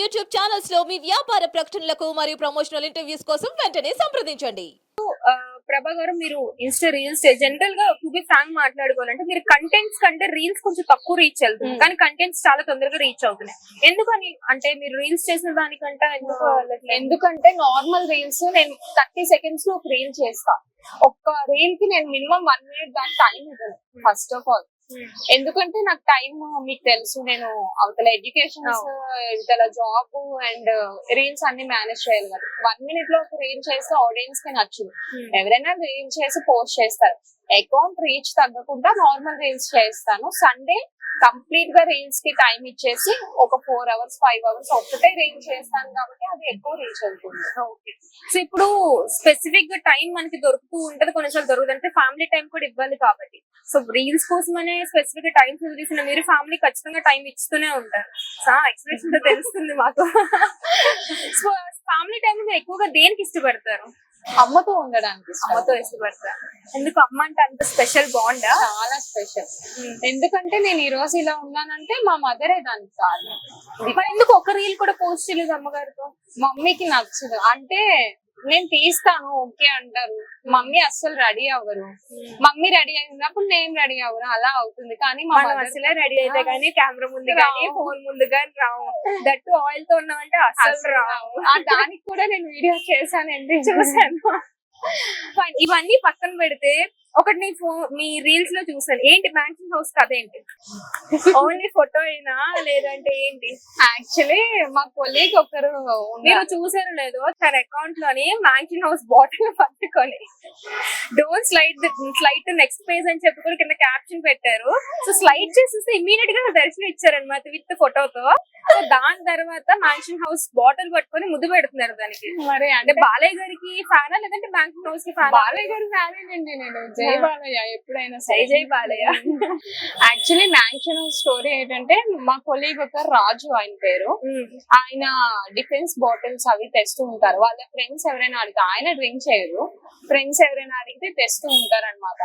YouTube channels లో మీ వ్యాపార ప్రకటనలకు మరియు ప్రమోషనల్ ఇంటర్వ్యూస్ కోసం వెంటనే సంప్రదించండి. ప్రభా గారు, మీరు ఇన్స్టా రీల్స్ జనరల్ గా టు బి ఫ్రాంక్ మాట్లాడుకోవాలంటే మీరు కంటెంట్స్ కంటే రీల్స్ కొంచెం తక్కువ రీచ్ వెళ్తుంది, కానీ కంటెంట్స్ చాలా తొందరగా రీచ్ అవుతున్నాయి. ఎందుకని అంటే మీరు రీల్స్ చేసిన దానికంటే ఎందుకంటే నార్మల్ రీల్స్ నేను 30 seconds లో ఒక రీల్ చేస్తా. ఒక్క రీల్ కి నేను మినిమం 1 minute దాని టైం ఇవ్వను ఫస్ట్ ఆఫ్ ఆల్. ఎందుకంటే నాకు టైం మీకు తెలుసు, నేను అవతల ఎడ్యుకేషన్, ఇవతల జాబ్ అండ్ రీల్స్ అన్ని మేనేజ్ చేయాలి కదా. 1 minute లో ఒక రీల్ చేస్తే ఆడియన్స్ కి నచ్చదు. ఎవరైనా రీల్ చేసి పోస్ట్ చేస్తారు. అకౌంట్ రీచ్ తగ్గకుండా నార్మల్ రీల్స్ చేస్తాను. సండే కంప్లీట్ గా రీల్స్ కి టైం ఇచ్చేసి ఒక 4 hours 5 hours ఒక్కటే రీల్ చేస్తాను కాబట్టి అది ఎక్కువ రీచ్ అవుతుంది. సో ఇప్పుడు స్పెసిఫిక్ గా టైం మనకి దొరుకుతూ ఉంటది, కొన్నిసార్లు దొరుకుతుంది, అంటే ఫ్యామిలీ టైం కూడా ఇవ్వాలి కాబట్టి. సో రీల్స్ కోసమనే స్పెసిఫిక్ గా టైం తీసిన మీరు ఫ్యామిలీ ఖచ్చితంగా టైం ఇస్తూనే ఉంటారు. ఎక్స్ప్రెషన్ తో తెలుస్తుంది మాకు. సో ఫ్యామిలీ టైం ఎక్కువగా దేనికి ఇష్టపడతారు? అమ్మతో ఉండడానికి. అమ్మతో ఇష్టపడతారు. ఎందుకు అమ్మ అంటే అంత స్పెషల్ బాండ్? చాలా స్పెషల్. ఎందుకంటే నేను ఈ రోజు ఇలా ఉన్నానంటే మా మదరే దానికి కారణం. మరి ఎందుకు ఒక రీల్ కూడా పోస్ట్ చేయలేదు అమ్మగారితో? మమ్మీకి నచ్చదు. అంటే నేను తీస్తాను ఓకే అంటారు, మమ్మీ అస్సలు రెడీ అవ్వరు. మమ్మీ రెడీ అయినప్పుడు నేను రెడీ అవ్వను, అలా అవుతుంది. కానీ మనం అసలే రెడీ అయితే కానీ కెమెరా ముందు కానీ ఫోన్ ముందు కానీ రావు. దట్టు ఆయిల్ తో ఉన్నామంటే అసలు రావు. దానికి కూడా నేను వీడియో చేశానండి, చూసాను. ఇవన్నీ పక్కన పెడితే ఒకటి మీ రీల్స్ లో చూసాను, ఏంటి మ్యాన్షన్ హౌస్ కథ ఏంటి? ఓన్లీ ఫోటో అయినా లేదంటే ఏంటి? యాక్చువల్లీ మా కొలీగ్ ఒకరు మీరు చూసారు లేదో, తన అకౌంట్ లోని మ్యాన్షన్ హౌస్ బాటిల్ పట్టుకొని డోంట్ స్లైడ్ నెక్స్ట్ పేజ్ అని చెప్పుకొని కింద క్యాప్షన్ పెట్టారు. సో స్లైడ్ చేసేస్తే ఇమీడియట్ గా దర్శనం ఇచ్చారనమాట విత్ ఫోటోతో. సో దాని తర్వాత మ్యాన్షన్ హౌస్ బాటిల్ పట్టుకొని ముద్దు పెడుతున్నారు దానికి. మరి అంటే బాలయ్య గారికి ఫ్యానా లేదంటే మ్యాన్షన్ హౌస్ కి ఫ్యానా? బాలయ్య గారి ఫ్యానేనండి నేను. జై బాలయ్య ఎప్పుడైనా సరే. జై Balayya. Actually mansion house story ఏంటంటే, మా కొలీగ్ ఒక రాజు ఆయన పేరు. ఆయన డిఫెన్స్ బాటిల్స్ అవి తెస్తూ ఉంటారు. వాళ్ళ ఫ్రెండ్స్ ఎవరైనా అడిగితే, ఆయన డ్రింక్ చేయరు, ఫ్రెండ్స్ ఎవరైనా అడిగితే తెస్తూ ఉంటారు అనమాట.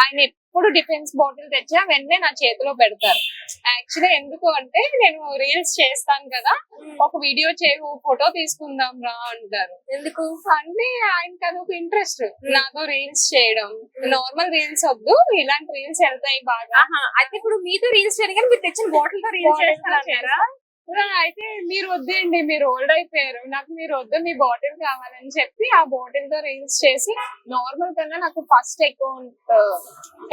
ఆయన ఎప్పుడు డిఫెన్స్ బాటిల్ తెచ్చా వెంటనే నా చేతిలో పెడతారు. యాక్చువల్లీ ఎందుకు అంటే, నేను రీల్స్ చేస్తాను కదా, ఒక వీడియో చేయవు, ఫోటో తీసుకుందాం రా అంటారు. ఎందుకు అంటే ఆయనకి అదొక ఇంట్రెస్ట్ నాతో రీల్స్ చేయడం. నార్మల్ రీల్స్ వద్దు, ఇలాంటి రీల్స్ వెళ్తాయి బాగా. అయితే ఇప్పుడు మీతో రీల్స్ చేయడం కానీ మీరు తెచ్చిన బాటిల్ తో రీల్స్ చేస్తారా? అయితే మీరు వద్దండి, మీరు ఓల్డ్ అయిపోయారు, నాకు మీరు వద్దు, మీ బాటిల్ కావాలని చెప్పి ఆ బాటిల్ తో రీల్స్ చేసి, నార్మల్ కన్నా నాకు ఫస్ట్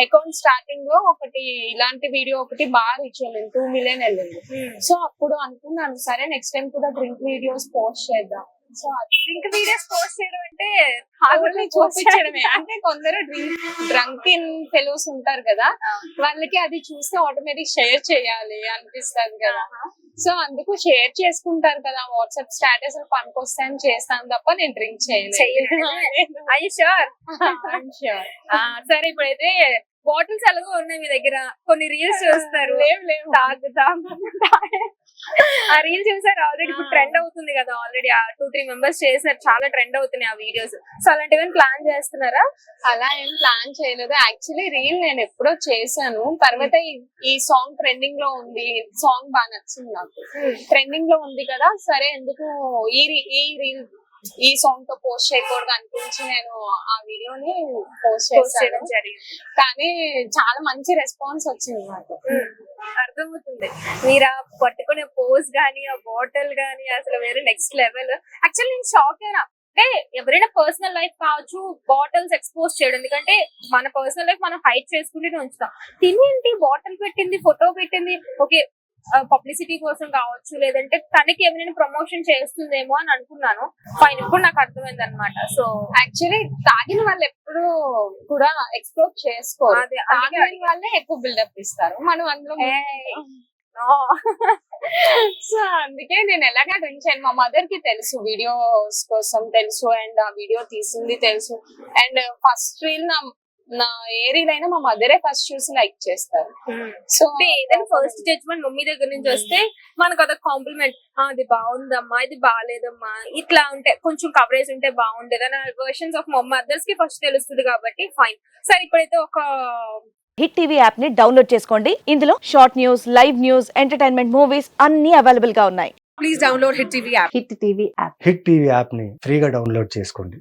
అకౌంట్ స్టార్టింగ్ లో ఒకటి ఇలాంటి వీడియో ఒకటి బాగా రీచ్ వెళ్ళింది, 2 million వెళ్ళింది. సో అప్పుడు అనుకున్నాను, సరే నెక్స్ట్ టైం కూడా డ్రింక్ వీడియోస్ పోస్ట్ చేద్దాం. సో డ్రింక్ వీడియోస్ పోస్ట్ చేయడం అంటే చూపించడమే. అంటే కొందరు డ్రంక్ ఇన్ ఫెలోస్ ఉంటారు కదా, వాళ్ళకి అది చూస్తే ఆటోమేటిక్ షేర్ చేయాలి అనిపిస్తుంది కదా. సో అందుకు షేర్ చేసుకుంటారు కదా, వాట్సాప్ స్టేటస్ పనికొస్తాయని చేస్తాను తప్ప నేను డ్రింక్ చేయలేదు. సరే, ఇప్పుడైతే బాటిల్స్ ఎలాగో ఉన్నాయి మీ దగ్గర, కొన్ని రీల్స్ చూస్తారు. ఆ రీల్ చూసారు ఆల్రెడీ, ఇప్పుడు ట్రెండ్ అవుతుంది కదా. ఆల్రెడీ 2-3 members చేశారు, చాలా ట్రెండ్ అవుతున్నాయి ఆ వీడియోస్. సో అలాంటివి ప్లాన్ చేస్తున్నారా? అలా ఏం ప్లాన్ చేయలేదు. యాక్చువల్లీ రీల్ నేను ఎప్పుడో చేశాను. తర్వాత ఈ సాంగ్ ట్రెండింగ్ లో ఉంది, సాంగ్ బాగా నచ్చింది నాకు, ట్రెండింగ్ లో ఉంది కదా, సరే ఎందుకు ఈ రీల్ ఈ సాంగ్ తో పోస్ట్ చేయకూడదు అనిపించి నేను ఆ వీడియోని పోస్ట్ చేయడం జరిగింది. కానీ చాలా మంచి రెస్పాన్స్ వచ్చింది నాకు. అర్థమవుతుంది, మీరు ఆ పట్టుకునే పోజ్ గానీ ఆ బాటిల్ గానీ అసలు వేరే నెక్స్ట్ లెవెల్. యాక్చువల్లీ నేను షాక్ అయినా, అంటే ఎవరైనా పర్సనల్ లైఫ్ కావచ్చు బాటిల్స్ ఎక్స్పోజ్ చేయడం, ఎందుకంటే మన పర్సనల్ లైఫ్ మనం హైడ్ చేసుకుంటూనే ఉంచుతాం. తినేంటి బాటిల్ పెట్టింది, ఫోటో పెట్టింది, ఓకే పబ్లిసిటీ కోసం కావచ్చు, లేదంటే తనకి ఏమైనా ప్రమోషన్ చేస్తుందేమో అని అనుకున్నాను. ఫైన్, ఇప్పుడు నాకు అర్థమైంది అనమాట. సో యాక్చువల్లీ తాగిన వాళ్ళు ఎప్పుడు కూడా ఎక్స్ప్లోర్ చేసుకోవాలి, తాగిన వాళ్ళే ఎక్కువ బిల్డప్ ఇస్తారు, మనం అందులో. సో అందుకే నేను ఎలాగా డ్రింక్ చేయను. మా మదర్ కి తెలుసు, వీడియోస్ కోసం తెలుసు, అండ్ ఆ వీడియో తీసింది తెలుసు. అండ్ ఫస్ట్ రీల్ నా ఏ రీల్ అయినా మా మదరే ఫస్ట్ చూసి లైక్ చేస్తారు. సో ఏదైనా ఫస్ట్ జడ్జ్మెంట్ మమ్మీ దగ్గర నుంచి వస్తే మనకు అదొక కాంప్లిమెంట్, అది బాగుందమ్మా, ఇది బాగాలేదమ్మా, ఇట్లా ఉంటే కొంచెం కవరేజ్ ఉంటే బాగుండేది అని వర్షన్స్ ఆఫ్ మదర్స్ కి ఫస్ట్ తెలుస్తుంది కాబట్టి ఫైన్. సరే, ఇప్పుడైతే ఒక హిట్ టీవీ యాప్ ని డౌన్లోడ్ చేసుకోండి. ఇందులో short news, live news, entertainment, movies అన్ని అవైలబుల్ గా ఉన్నాయి. Please download Hit TV app. Hit TV app. Hit TV యాప్ని ఫ్రీగా డౌన్లోడ్ చేసుకోండి.